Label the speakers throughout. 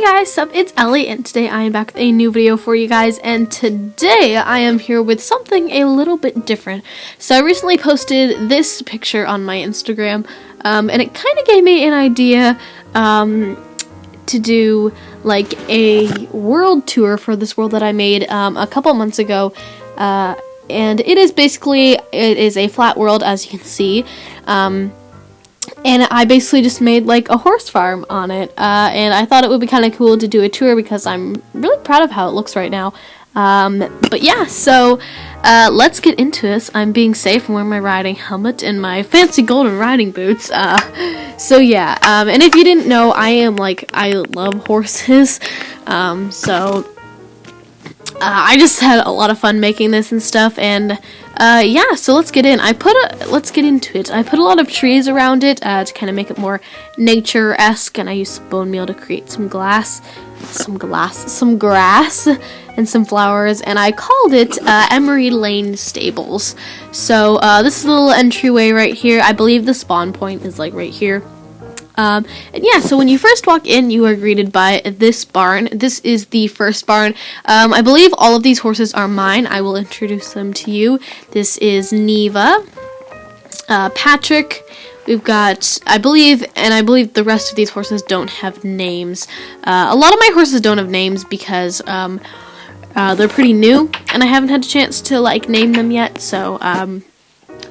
Speaker 1: Hey guys, sup, it's Ellie, and today I am back with a new video for you guys, and today I am here with something a little bit different. So I recently posted this picture on my Instagram, and it kind of gave me an idea to do like a world tour for this world that I made a couple months ago, and it is a flat world, as you can see. And I basically just made like a horse farm on it, and I thought it would be kind of cool to do a tour because I'm really proud of how it looks right now. But yeah, so let's get into this. I'm being safe. I'm wearing my riding helmet and my fancy golden riding boots. So yeah, and if you didn't know, I love horses. I just had a lot of fun making this and stuff, and yeah, so let's get in. Let's get into it. I put a lot of trees around it to kind of make it more nature-esque, and I used some bone meal to create some grass, and some flowers, and I called it Emery Lane Stables. So this is a little entryway right here. I believe the spawn point is like right here. And yeah, so when you first walk in, you are greeted by this barn. This is the first barn. I believe all of these horses are mine. I will introduce them to you. This is Neva, Patrick. We've got, I believe the rest of these horses don't have names. A lot of my horses don't have names because they're pretty new, and I haven't had a chance to like name them yet. So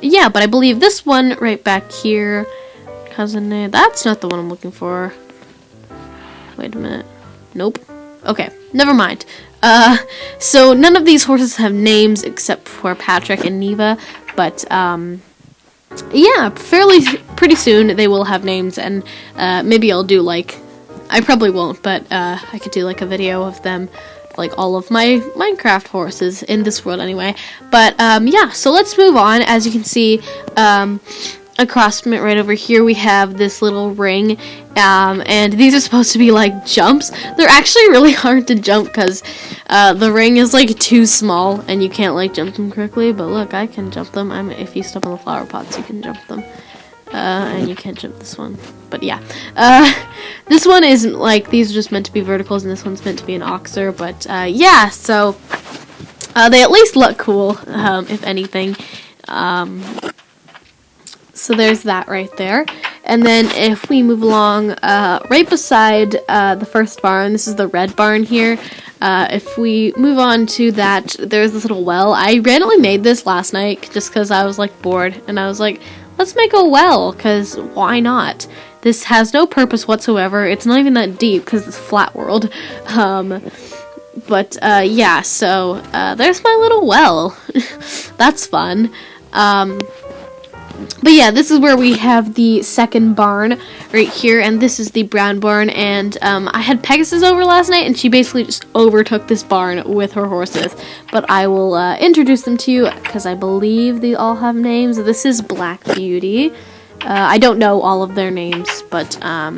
Speaker 1: yeah, but I believe this one right back here has a name. That's not the one I'm looking for. Wait a minute. Nope. Okay, never mind. So none of these horses have names except for Patrick and Neva, but yeah, pretty soon they will have names, and maybe I'll do I probably won't, but I could do like a video of them, like all of my Minecraft horses in this world anyway. But yeah, so let's move on. As you can see, across from it right over here we have this little ring, and these are supposed to be like jumps. They're actually really hard to jump because the ring is like too small and you can't like jump them correctly, but look, I can jump them. If you step on the flower pots, you can jump them, and you can't jump this one, but yeah, this one isn't like, these are just meant to be verticals, and this one's meant to be an oxer, but yeah, so they at least look cool, if anything. So there's that right there. And then if we move along, right beside the first barn, this is the red barn here. If we move on to that, there's this little well. I randomly made this last night just because I was like bored, and I was like, let's make a well, because why not? This has no purpose whatsoever. It's not even that deep because it's a flat world. But yeah, so there's my little well. That's fun. But yeah, this is where we have the second barn right here, and this is the brown barn, and I had Pegasus over last night, and she basically just overtook this barn with her horses. But I will introduce them to you because I believe they all have names. This is Black Beauty. I don't know all of their names, but I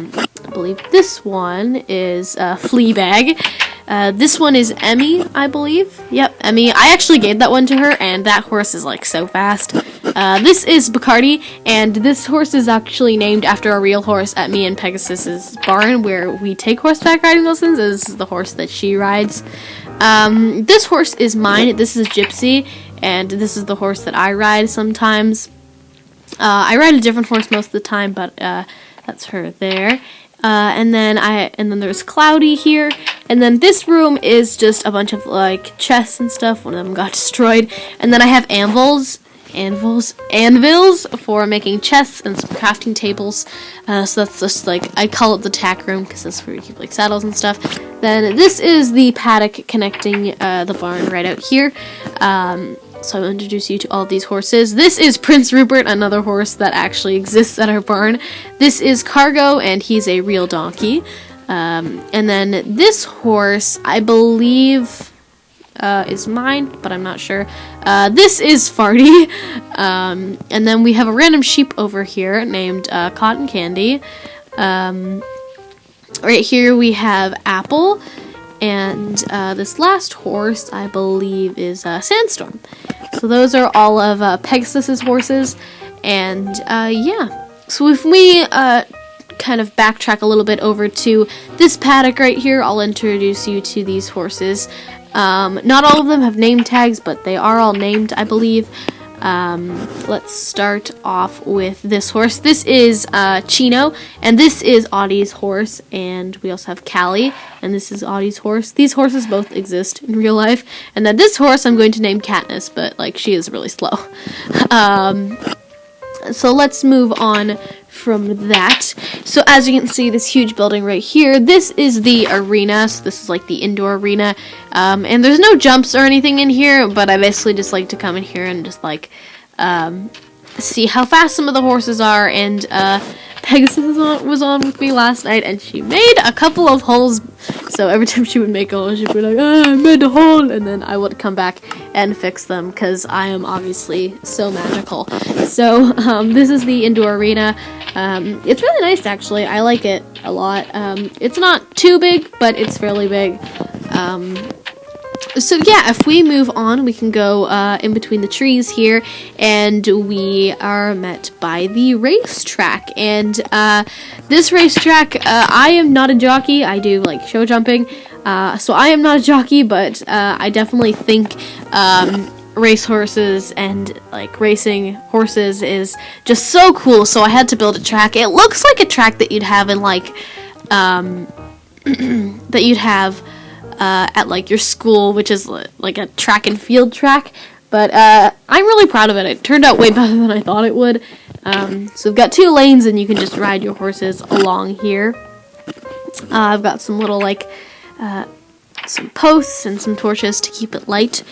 Speaker 1: believe this one is Fleabag. This one is Emmy, I believe. Yep, Emmy. I actually gave that one to her, and that horse is like so fast. This is Bacardi, and this horse is actually named after a real horse at me and Pegasus's barn where we take horseback riding lessons. This is the horse that she rides. This horse is mine. This is Gypsy, and this is the horse that I ride sometimes. I ride a different horse most of the time, but that's her there. And then there's Cloudy here, and then this room is just a bunch of like chests and stuff. One of them got destroyed, and then I have anvils for making chests and some crafting tables. So that's just like, I call it the tack room because that's where you keep like saddles and stuff. Then this is the paddock connecting the barn right out here. So I'll introduce you to all of these horses. This is Prince Rupert, another horse that actually exists at our barn. This is Cargo, and he's a real donkey. And then this horse, I believe, is mine, but I'm not sure. This is Farty. And then we have a random sheep over here named Cotton Candy. Right here we have Apple. And this last horse, I believe, is Sandstorm. So those are all of Pegasus's horses. And yeah, so if we kind of backtrack a little bit over to this paddock right here. I'll introduce you to these horses. Not all of them have name tags, but they are all named, I believe. Let's start off with this horse. This is Chino, and this is Audie's horse, and we also have Callie, and this is Audie's horse. These horses both exist in real life, and then this horse I'm going to name Katniss, but like she is really slow. So let's move on from that. So as you can see, this huge building right here, this is the arena. So this is like the indoor arena, and there's no jumps or anything in here, but I basically just like to come in here and just like see how fast some of the horses are. And Pegasus was on with me last night, and she made a couple of holes. So every time she would make a hole, she'd be like, "Oh, I made a hole," and then I would come back and fix them because I am obviously so magical. So this is the indoor arena. It's really nice, actually. I like it a lot. It's not too big, but it's fairly big. So yeah, if we move on, we can go in between the trees here, and we are met by the racetrack. And this racetrack, I am not a jockey. I do like show jumping, so I am not a jockey, but I definitely think race horses and like racing horses is just so cool. So I had to build a track. It looks like a track that you'd have in like that you'd have at like your school, which is like a track and field track, but I'm really proud of it. It turned out way better than I thought it would. So we've got 2 lanes, and you can just ride your horses along here. I've got some little like some posts and some torches to keep it light.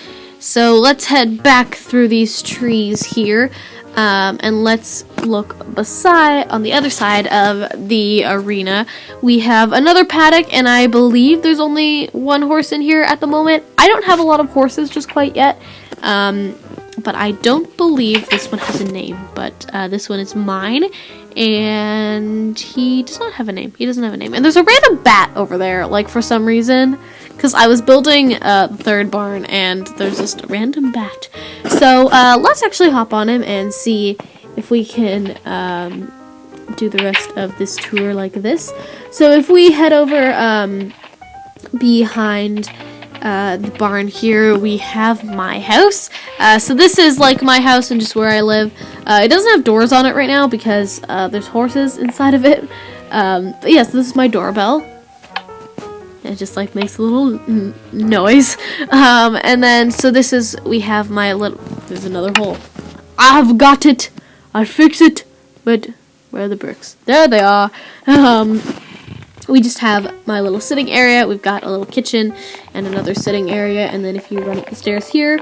Speaker 1: So let's head back through these trees here, and let's look on the other side of the arena. We have another paddock, and I believe there's only 1 horse in here at the moment. I don't have a lot of horses just quite yet, but I don't believe this one has a name, but this one is mine, and he does not have a name. He doesn't have a name. And there's a random bat over there, like for some reason, because I was building the 3rd barn, and there's just a random bat. So let's actually hop on him and see if we can do the rest of this tour like this. So if we head over behind the barn here, we have my house. So this is like my house and just where I live. It doesn't have doors on it right now because there's horses inside of it. But yes, this is my doorbell. It just like makes a little noise. And then so this is, we have my little, there's another hole. I've got it. I fix it. But where are the bricks? There they are. We just have my little sitting area. We've got a little kitchen and another sitting area. And then if you run up the stairs here,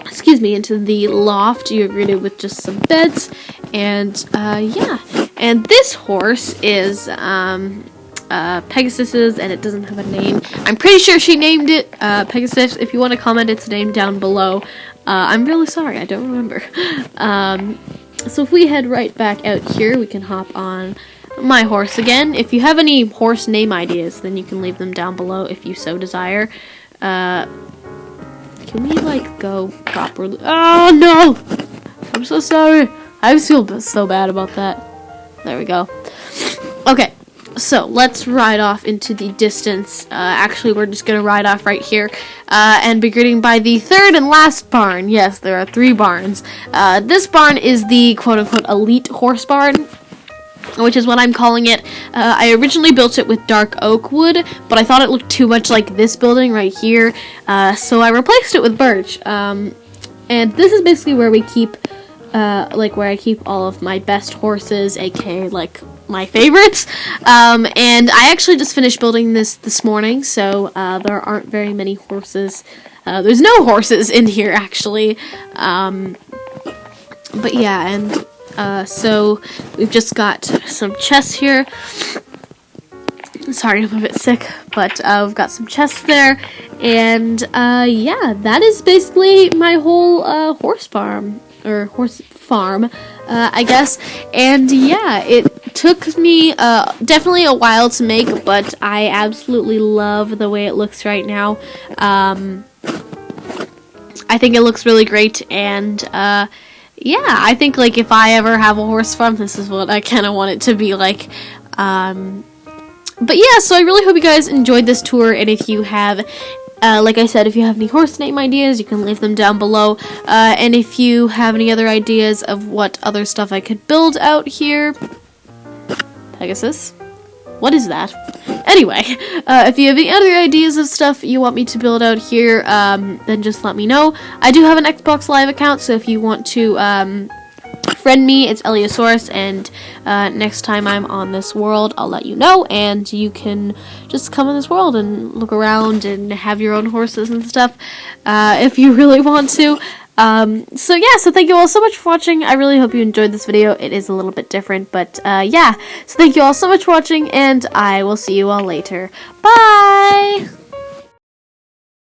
Speaker 1: excuse me, into the loft, you're greeted with just some beds. And yeah. And this horse is Pegasus's, and it doesn't have a name. I'm pretty sure she named it Pegasus. If you want to comment its name down below, I'm really sorry, I don't remember. So if we head right back out here, we can hop on my horse again. If you have any horse name ideas, then you can leave them down below if you so desire. Can we like go properly? Oh no! I'm so sorry. I feel so bad about that. There we go. Okay. So let's ride off into the distance. Actually, we're just gonna ride off right here and be greeted by the 3rd and last barn. Yes, there are 3 barns. This barn is the quote-unquote elite horse barn, which is what I'm calling it. I originally built it with dark oak wood, but I thought it looked too much like this building right here, so I replaced it with birch. And this is basically where we keep, where I keep all of my best horses, aka like my favorites. And I actually just finished building this morning, so there aren't very many horses. There's no horses in here actually. But yeah, and so we've just got some chests here. Sorry, I'm a bit sick, but we've got some chests there, and yeah, that is basically my whole horse farm, I guess. And yeah, it took me definitely a while to make, but I absolutely love the way it looks right now. I think it looks really great, and yeah, I think like if I ever have a horse farm, this is what I kind of want it to be like. But yeah, so I really hope you guys enjoyed this tour, and if you have, like I said, if you have any horse name ideas, you can leave them down below, and if you have any other ideas of what other stuff I could build out here, Pegasus? What is that? Anyway, if you have any other ideas of stuff you want me to build out here, then just let me know. I do have an Xbox Live account, so if you want to, friend me, it's ellieasaurs, and next time I'm on this world, I'll let you know, and you can just come in this world and look around and have your own horses and stuff, if you really want to. So yeah, so thank you all so much for watching. I really hope you enjoyed this video. It is a little bit different, but yeah, so thank you all so much for watching, and I will see you all later. Bye!